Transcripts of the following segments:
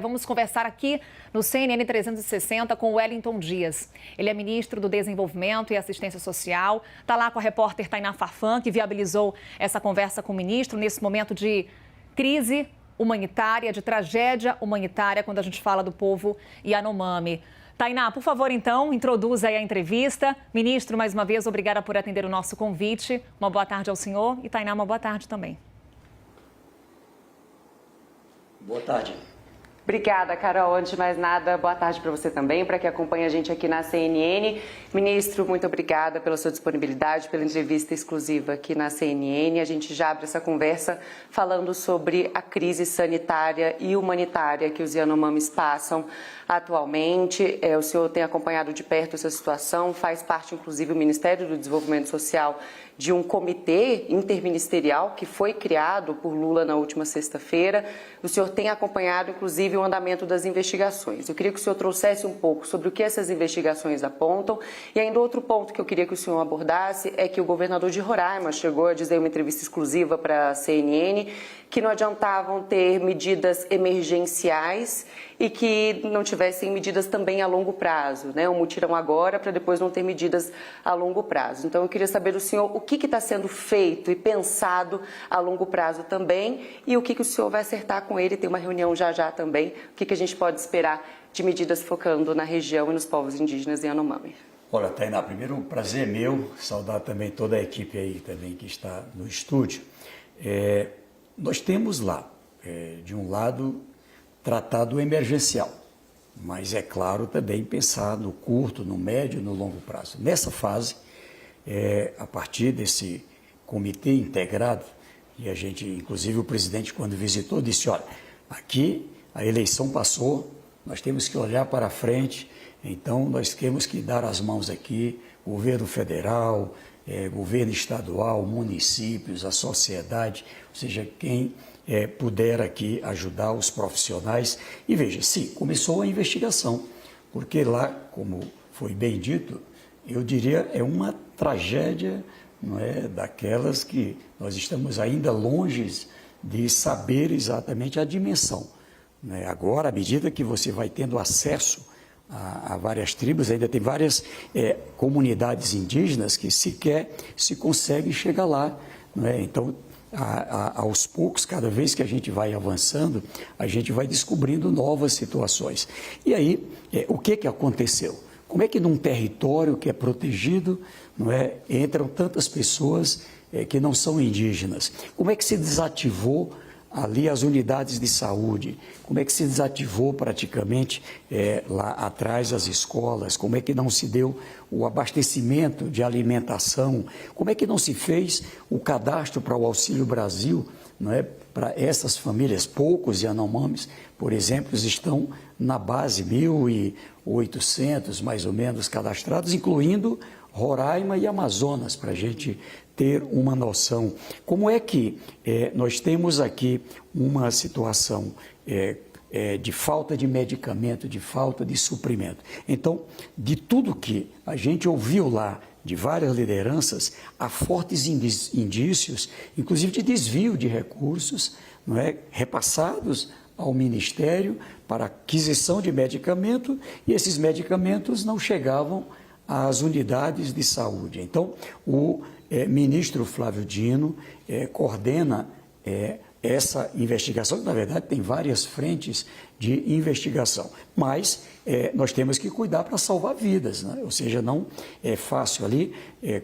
Vamos conversar aqui no CNN 360 com o Wellington Dias. Ele é ministro do Desenvolvimento e Assistência Social. Está lá com a repórter Tainá Farfan, que viabilizou essa conversa com o ministro nesse momento de crise humanitária, de tragédia humanitária, quando a gente fala do povo Yanomami. Tainá, por favor, então, introduza aí a entrevista. Ministro, mais uma vez, obrigada por atender o nosso convite. Uma boa tarde ao senhor e, Tainá, uma boa tarde também. Boa tarde. Obrigada, Carol. Antes de mais nada, boa tarde para você também, para que acompanhe a gente aqui na CNN. Ministro, muito obrigada pela sua disponibilidade, pela entrevista exclusiva aqui na CNN. A gente já abre essa conversa falando sobre a crise sanitária e humanitária que os Yanomamis passam atualmente. O senhor tem acompanhado de perto essa situação, faz parte, inclusive, o Ministério do Desenvolvimento Social de um comitê interministerial que foi criado por Lula na última sexta-feira. O senhor tem acompanhado, inclusive, o andamento das investigações. Eu queria que o senhor trouxesse um pouco sobre o que essas investigações apontam. E ainda outro ponto que eu queria que o senhor abordasse é que o governador de Roraima chegou a dizer em uma entrevista exclusiva para a CNN que não adiantavam ter medidas emergenciais e que não tivessem medidas também a longo prazo, né? Um mutirão agora para depois não ter medidas a longo prazo. Então, eu queria saber do senhor o que está sendo feito e pensado a longo prazo também e o que o senhor vai acertar com ele. Tem uma reunião já também. O que a gente pode esperar de medidas focando na região e nos povos indígenas em Yanomami? Olha, Tainá, primeiro um prazer meu, saudar também toda a equipe aí também que está no estúdio. Nós temos lá, de um lado, tratado emergencial, mas é claro também pensar no curto, no médio e no longo prazo. Nessa fase, a partir desse comitê integrado, e a gente, inclusive o presidente quando visitou, disse, olha, aqui a eleição passou, nós temos que olhar para frente, então nós temos que dar as mãos aqui, governo federal, governo estadual, municípios, a sociedade, ou seja, quem puder aqui ajudar os profissionais. E veja, sim, começou a investigação, porque lá, como foi bem dito, eu diria, é uma tragédia, não é, daquelas que nós estamos ainda longe de saber exatamente a dimensão. Né? Agora, à medida que você vai tendo acesso a várias tribos, ainda tem várias comunidades indígenas que sequer se consegue chegar lá. Não é? Então, aos poucos, cada vez que a gente vai avançando, a gente vai descobrindo novas situações. E aí, o que aconteceu? Como é que num território que é protegido, não é, entram tantas pessoas que não são indígenas? Como é que se desativou ali as unidades de saúde? Como é que se desativou praticamente lá atrás as escolas? Como é que não se deu o abastecimento de alimentação? Como é que não se fez o cadastro para o Auxílio Brasil, não é? Para essas famílias? Poucos Yanomamis, por exemplo, estão na base 1.800 mais ou menos cadastrados, incluindo Roraima e Amazonas, para a gente ter uma noção. Como é que nós temos aqui uma situação de falta de medicamento, de falta de suprimento? Então, de tudo que a gente ouviu lá, de várias lideranças, há fortes indícios, inclusive de desvio de recursos, não é, repassados ao Ministério para aquisição de medicamento, e esses medicamentos não chegavam às unidades de saúde. Então, o ministro Flávio Dino coordena essa investigação, que na verdade tem várias frentes de investigação, mas nós temos que cuidar para salvar vidas, né? Ou seja, não é fácil ali,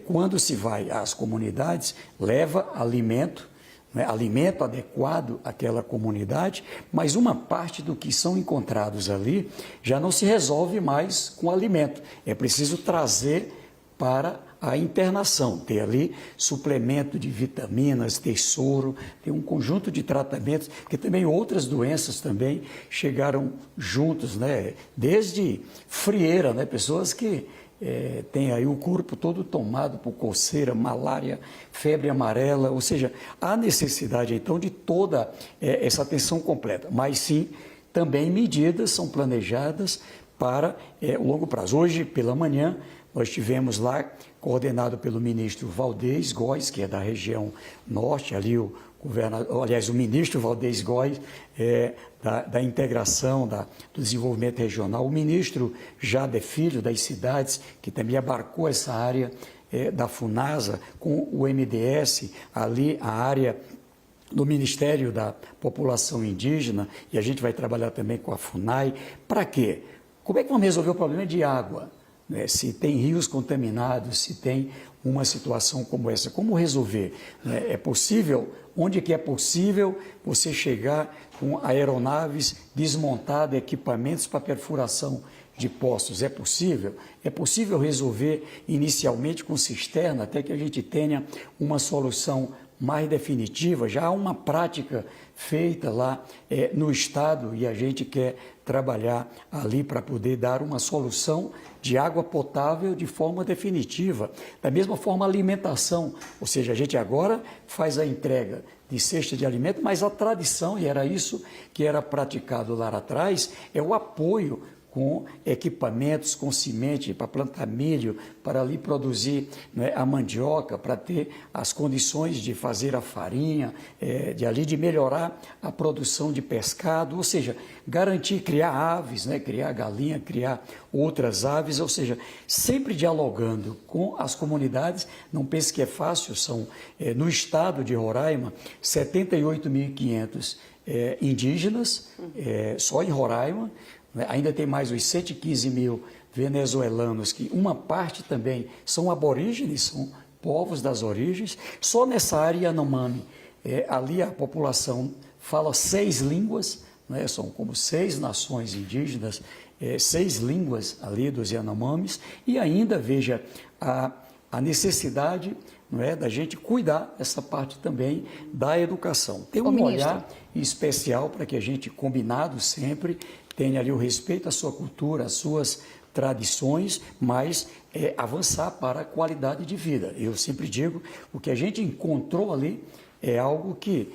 quando se vai às comunidades, leva alimento, né, alimento adequado àquela comunidade, mas uma parte do que são encontrados ali já não se resolve mais com alimento, é preciso trazer para a internação, ter ali suplemento de vitaminas, ter soro, ter um conjunto de tratamentos, porque também outras doenças também chegaram juntos, né? Desde frieira, né? Pessoas que têm aí o corpo todo tomado por coceira, malária, febre amarela, ou seja, há necessidade então de toda essa atenção completa, mas sim, também medidas são planejadas para o longo prazo. Hoje, pela manhã, nós tivemos lá, coordenado pelo ministro Valdez Góes, que é da região norte, ali o o ministro Valdez Góes, da integração, do desenvolvimento regional, o ministro Jader Filho, das cidades, que também abarcou essa área da FUNASA, com o MDS, ali a área do Ministério da População Indígena, e a gente vai trabalhar também com a FUNAI. Para quê? Como é que vamos resolver o problema de água? Se tem rios contaminados, se tem uma situação como essa, como resolver? É possível, onde que é possível você chegar com aeronaves desmontadas, equipamentos para perfuração de poços? É possível? É possível resolver inicialmente com cisterna, até que a gente tenha uma solução mais definitiva. Já há uma prática feita lá no Estado e a gente quer trabalhar ali para poder dar uma solução de água potável de forma definitiva. Da mesma forma, alimentação, ou seja, a gente agora faz a entrega de cesta de alimento, mas a tradição, e era isso que era praticado lá atrás, é o apoio com equipamentos, com semente para plantar milho, para ali produzir, né, a mandioca, para ter as condições de fazer a farinha, de melhorar a produção de pescado, ou seja, garantir, criar aves, né, criar galinha, criar outras aves, ou seja, sempre dialogando com as comunidades. Não pense que é fácil, são, no estado de Roraima, 78.500 indígenas, só em Roraima. Ainda tem mais os 115 mil venezuelanos, que uma parte também são aborígenes, são povos das origens. Só nessa área Yanomami, ali a população fala 6 línguas, né? São como 6 nações indígenas, 6 línguas ali dos Yanomamis, e ainda, veja, a necessidade, não é, da gente cuidar essa parte também da educação. Tem um olhar especial para que a gente, combinado sempre, tenha ali o respeito à sua cultura, às suas tradições, mas avançar para a qualidade de vida. Eu sempre digo, o que a gente encontrou ali é algo que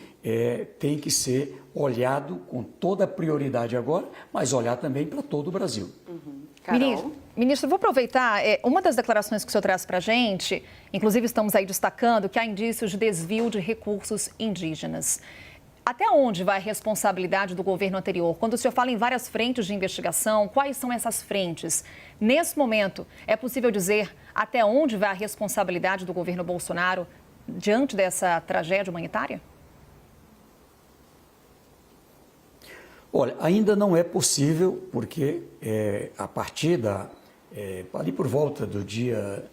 tem que ser olhado com toda a prioridade agora, mas olhar também para todo o Brasil. Ministro, vou aproveitar, uma das declarações que o senhor traz para a gente, inclusive estamos aí destacando que há indícios de desvio de recursos indígenas. Até onde vai a responsabilidade do governo anterior? Quando o senhor fala em várias frentes de investigação, quais são essas frentes? Nesse momento, é possível dizer até onde vai a responsabilidade do governo Bolsonaro diante dessa tragédia humanitária? Olha, ainda não é possível, porque a partir ali por volta do dia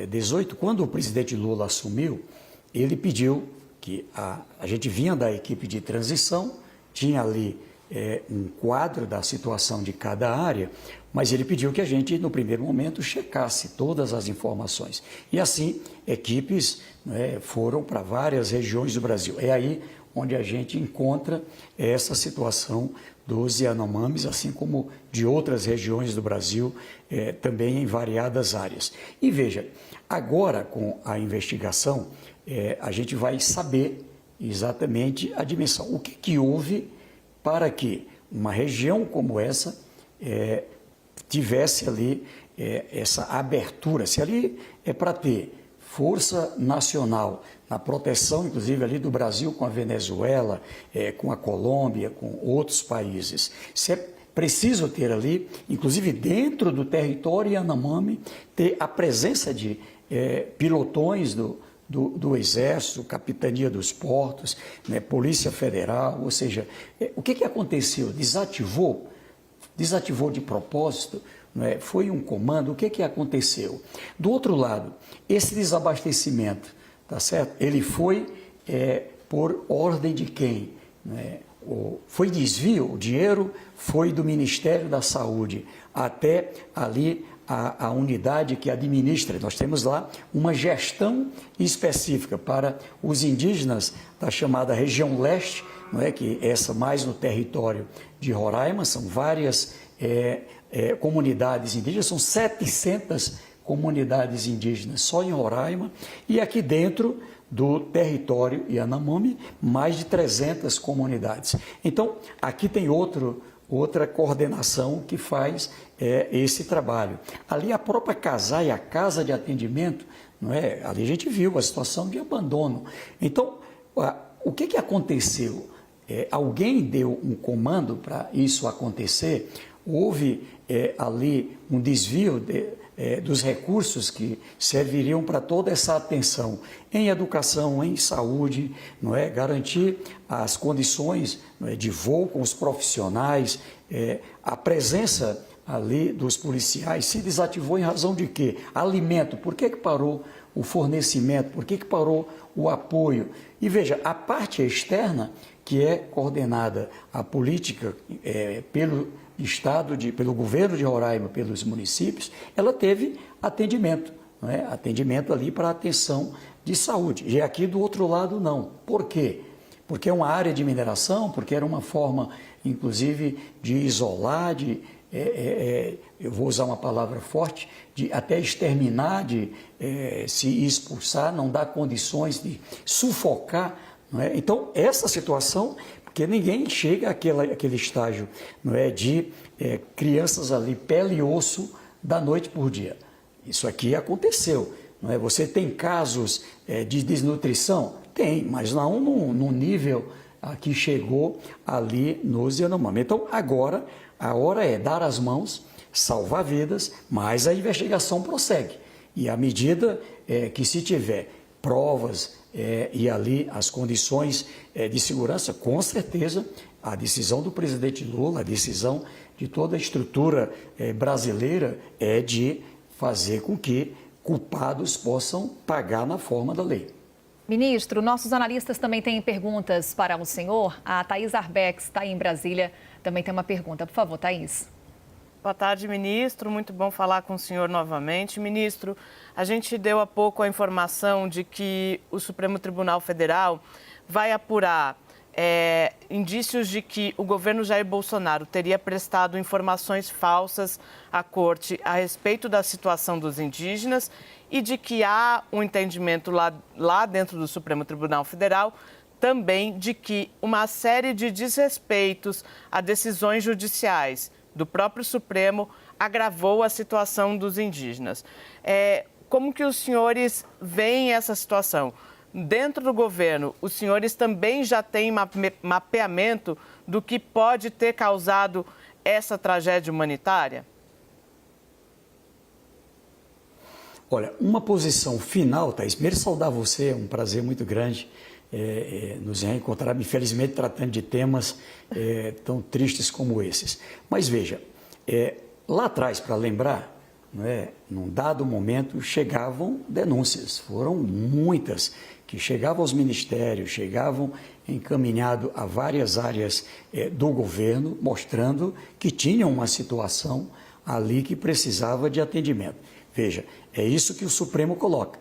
18, quando o presidente Lula assumiu, ele pediu que a gente vinha da equipe de transição, tinha ali um quadro da situação de cada área, mas ele pediu que a gente, no primeiro momento, checasse todas as informações. E assim, equipes, né, foram para várias regiões do Brasil. É aí onde a gente encontra essa situação dos Yanomamis, assim como de outras regiões do Brasil, também em variadas áreas. E veja, agora com a investigação, a gente vai saber exatamente a dimensão. O que houve para que uma região como essa tivesse ali essa abertura? Se ali é para ter força nacional na proteção, inclusive ali do Brasil com a Venezuela, com a Colômbia, com outros países, se é preciso ter ali, inclusive dentro do território Yanomami, ter a presença de pilotões do Exército, Capitania dos Portos, né, Polícia Federal, ou seja, o que aconteceu? Desativou de propósito? Né? Foi um comando? O que aconteceu? Do outro lado, esse desabastecimento, tá certo? Ele foi por ordem de quem? Né? Foi desvio, o dinheiro foi do Ministério da Saúde até ali a unidade que administra. Nós temos lá uma gestão específica para os indígenas da chamada região leste, não é, que essa mais no território de Roraima, são várias comunidades indígenas, são 700 comunidades indígenas só em Roraima, e aqui dentro do território Yanomami, mais de 300 comunidades. Então, aqui tem outra coordenação que faz esse trabalho. Ali a própria CASAI, a Casa de Atendimento, não é? Ali a gente viu a situação de abandono. Então, o que aconteceu? Alguém deu um comando para isso acontecer? Houve ali um desvio dos recursos que serviriam para toda essa atenção em educação, em saúde, não é? Garantir as condições, não é, de voo com os profissionais, a presença ali dos policiais se desativou em razão de quê? Alimento, por que parou o fornecimento, por que parou o apoio? E veja, a parte externa, que é coordenada a política pelo Estado, pelo governo de Roraima, pelos municípios, ela teve atendimento, não é? Atendimento ali para atenção de saúde. E aqui do outro lado não. Por quê? Porque é uma área de mineração, porque era uma forma, inclusive, de isolar, eu vou usar uma palavra forte, de até exterminar, de se expulsar, não dar condições de sufocar. Não é? Então, essa situação, porque ninguém chega àquele estágio, não é, de crianças ali, pele e osso, da noite por dia. Isso aqui aconteceu. Não é? Você tem casos de desnutrição? Tem, mas não no nível que chegou ali nos Yanomami. Então, agora, a hora é dar as mãos, salvar vidas, mas a investigação prossegue. E à medida que se tiver provas e ali as condições de segurança, com certeza a decisão do presidente Lula, a decisão de toda a estrutura brasileira é de fazer com que culpados possam pagar na forma da lei. Ministro, nossos analistas também têm perguntas para o senhor. A Thaís Arbex está aí em Brasília, também tem uma pergunta. Por favor, Thaís. Boa tarde, ministro. Muito bom falar com o senhor novamente. Ministro, a gente deu há pouco a informação de que o Supremo Tribunal Federal vai apurar indícios de que o governo Jair Bolsonaro teria prestado informações falsas à corte a respeito da situação dos indígenas e de que há um entendimento lá dentro do Supremo Tribunal Federal também de que uma série de desrespeitos a decisões judiciais do próprio Supremo agravou a situação dos indígenas. Como que os senhores veem essa situação? Dentro do governo, os senhores também já têm mapeamento do que pode ter causado essa tragédia humanitária? Olha, uma posição final, Thaís, primeiro saudar você, é um prazer muito grande nos reencontrar, infelizmente tratando de temas tão tristes como esses. Mas veja, lá atrás, para lembrar, num dado momento chegavam denúncias, foram muitas, que chegavam aos ministérios, chegavam encaminhado a várias áreas do governo, mostrando que tinham uma situação ali que precisava de atendimento. Veja, é isso que o Supremo coloca.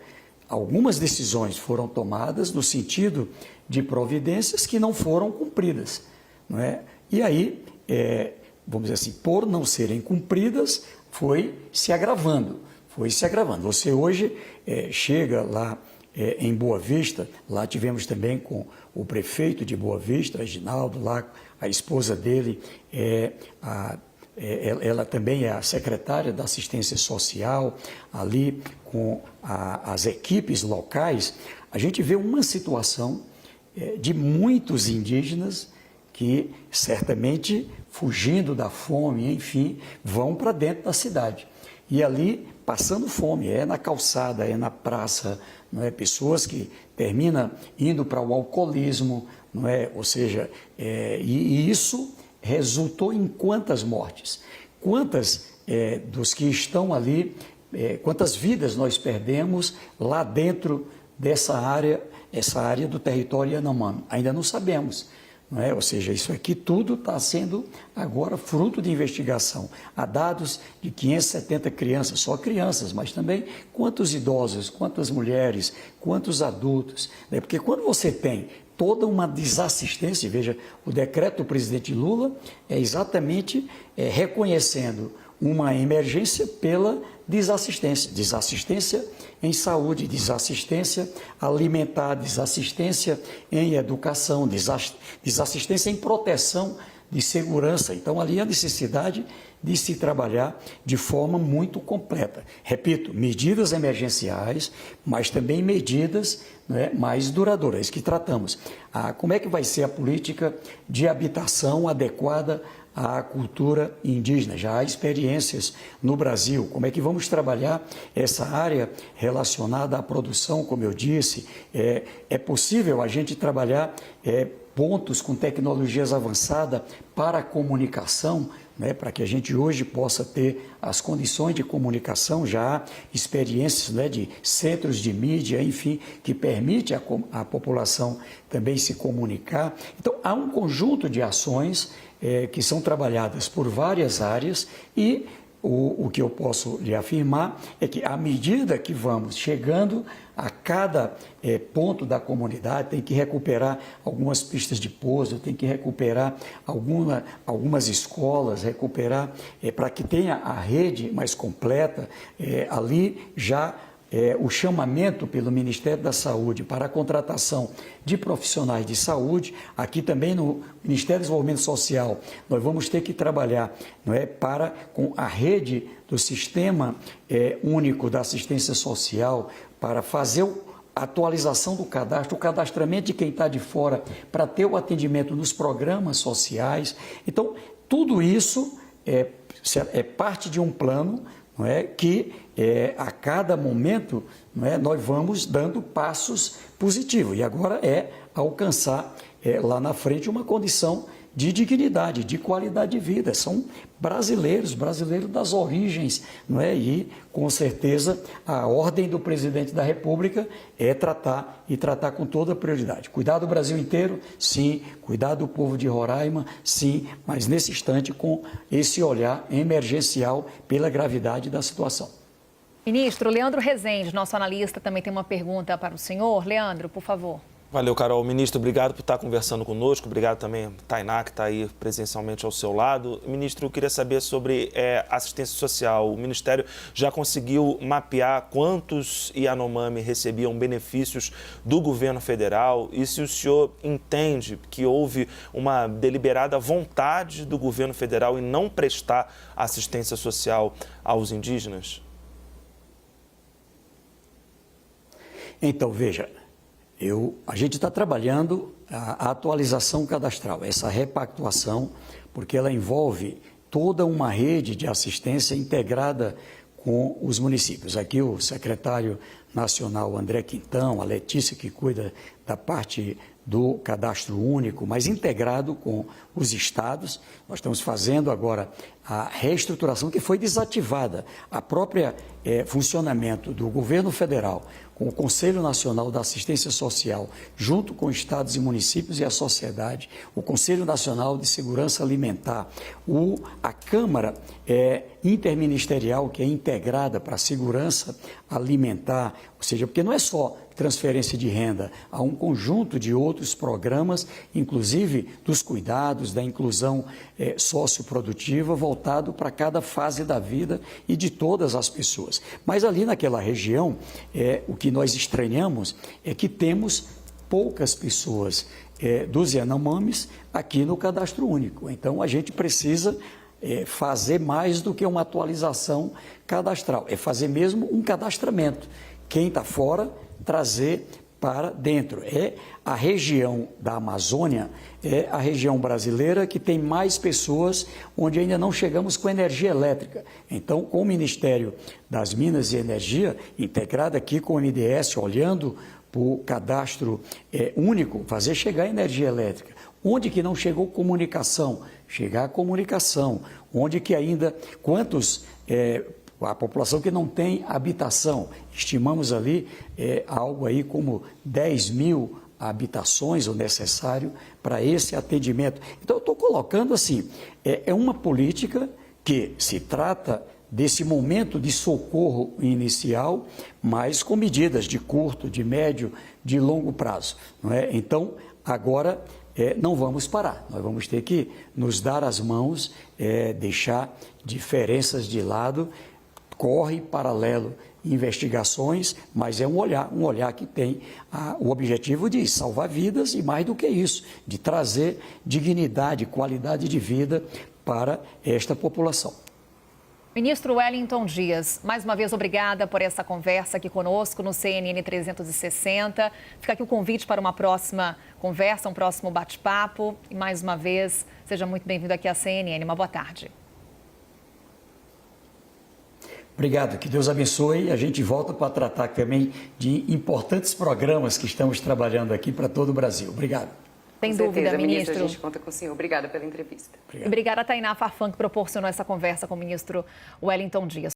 Algumas decisões foram tomadas no sentido de providências que não foram cumpridas, não é? E aí, vamos dizer assim, por não serem cumpridas, foi se agravando. Você hoje chega lá em Boa Vista, lá tivemos também com o prefeito de Boa Vista, Reginaldo, lá a esposa dele, ela também é a secretária da assistência social, ali com as equipes locais, a gente vê uma situação de muitos indígenas que certamente, fugindo da fome, enfim, vão para dentro da cidade. E ali, passando fome, na calçada, na praça, não é? Pessoas que terminam indo para o alcoolismo, não é? Ou seja, e isso resultou em quantas mortes? Quantas dos que estão ali, quantas vidas nós perdemos lá dentro dessa área, essa área do território Yanomami? Ainda não sabemos. Não é? Ou seja, isso aqui tudo está sendo agora fruto de investigação. Há dados de 570 crianças, só crianças, mas também quantos idosos, quantas mulheres, quantos adultos. Né? Porque quando você tem toda uma desassistência, veja, o decreto do presidente Lula é exatamente reconhecendo uma emergência pela desassistência. Desassistência em saúde, desassistência alimentar, desassistência em educação, desassistência em proteção de segurança. Então, ali a necessidade de se trabalhar de forma muito completa. Repito, medidas emergenciais, mas também medidas, né, mais duradouras, que tratamos. Como é que vai ser a política de habitação adequada à cultura indígena? Já há experiências no Brasil. Como é que vamos trabalhar essa área relacionada à produção, como eu disse? É possível a gente trabalhar pontos com tecnologias avançadas para a comunicação, né, para que a gente hoje possa ter as condições de comunicação, já há experiências, né, de centros de mídia, enfim, que permite a população também se comunicar. Então, há um conjunto de ações que são trabalhadas por várias áreas e o que eu posso lhe afirmar é que, à medida que vamos chegando a cada ponto da comunidade, tem que recuperar algumas pistas de pouso, tem que recuperar algumas escolas, recuperar para que tenha a rede mais completa. Ali já o chamamento pelo Ministério da Saúde para a contratação de profissionais de saúde. Aqui também no Ministério do Desenvolvimento Social, nós vamos ter que trabalhar, não é, com a rede do Sistema Único da Assistência Social, para fazer a atualização do cadastro, o cadastramento de quem está de fora, para ter o atendimento nos programas sociais. Então, tudo isso é parte de um plano, não é, que a cada momento, não é, nós vamos dando passos positivos. E agora é alcançar lá na frente uma condição de dignidade, de qualidade de vida. São brasileiros das origens, não é? E, com certeza, a ordem do presidente da República é tratar com toda a prioridade. Cuidar do Brasil inteiro, sim. Cuidar do povo de Roraima, sim. Mas, nesse instante, com esse olhar emergencial pela gravidade da situação. Ministro, Leandro Rezende, nosso analista, também tem uma pergunta para o senhor. Leandro, por favor. Valeu, Carol. Ministro, obrigado por estar conversando conosco. Obrigado também a Tainá, que está aí presencialmente ao seu lado. Ministro, eu queria saber sobre assistência social. O Ministério já conseguiu mapear quantos Yanomami recebiam benefícios do governo federal? E se o senhor entende que houve uma deliberada vontade do governo federal em não prestar assistência social aos indígenas? Então, veja, a gente está trabalhando a atualização cadastral, essa repactuação, porque ela envolve toda uma rede de assistência integrada com os municípios. Aqui o secretário nacional André Quintão, a Letícia, que cuida da parte do cadastro único, mas integrado com os estados. Nós estamos fazendo agora a reestruturação que foi desativada, a própria funcionamento do governo federal com o Conselho Nacional da Assistência Social, junto com estados e municípios e a sociedade, o Conselho Nacional de Segurança Alimentar, a Câmara Interministerial, que é integrada para a segurança alimentar, ou seja, porque não é só transferência de renda, há um conjunto de outros programas, inclusive dos cuidados, da inclusão socioprodutiva, voltado para cada fase da vida e de todas as pessoas. Mas ali naquela região, o que nós estranhamos é que temos poucas pessoas dos Yanomamis aqui no cadastro único. Então, a gente precisa fazer mais do que uma atualização cadastral, é fazer mesmo um cadastramento. Quem está fora, trazer para dentro. A região da Amazônia é a região brasileira que tem mais pessoas onde ainda não chegamos com energia elétrica. Então, com o Ministério das Minas e Energia, integrado aqui com o MDS, olhando para o cadastro único, fazer chegar a energia elétrica. Onde que não chegou comunicação? Chegar a comunicação. Onde que ainda, a população que não tem habitação, estimamos ali algo aí como 10 mil habitações o necessário para esse atendimento. Então, eu estou colocando assim, é uma política que se trata desse momento de socorro inicial, mas com medidas de curto, de médio, de longo prazo. Não é? Então, agora não vamos parar, nós vamos ter que nos dar as mãos, deixar diferenças de lado, corre paralelo investigações, mas é um olhar que tem o objetivo de salvar vidas e, mais do que isso, de trazer dignidade, qualidade de vida para esta população. Ministro Wellington Dias, mais uma vez obrigada por essa conversa aqui conosco no CNN 360. Fica aqui o convite para uma próxima conversa, um próximo bate-papo. E mais uma vez, seja muito bem-vindo aqui à CNN. Uma boa tarde. Obrigado, que Deus abençoe. A gente volta para tratar também de importantes programas que estamos trabalhando aqui para todo o Brasil. Obrigado. Sem dúvida, ministro. A gente conta com o senhor. Obrigada pela entrevista. Obrigada a Tainá Farfan, que proporcionou essa conversa com o ministro Wellington Dias.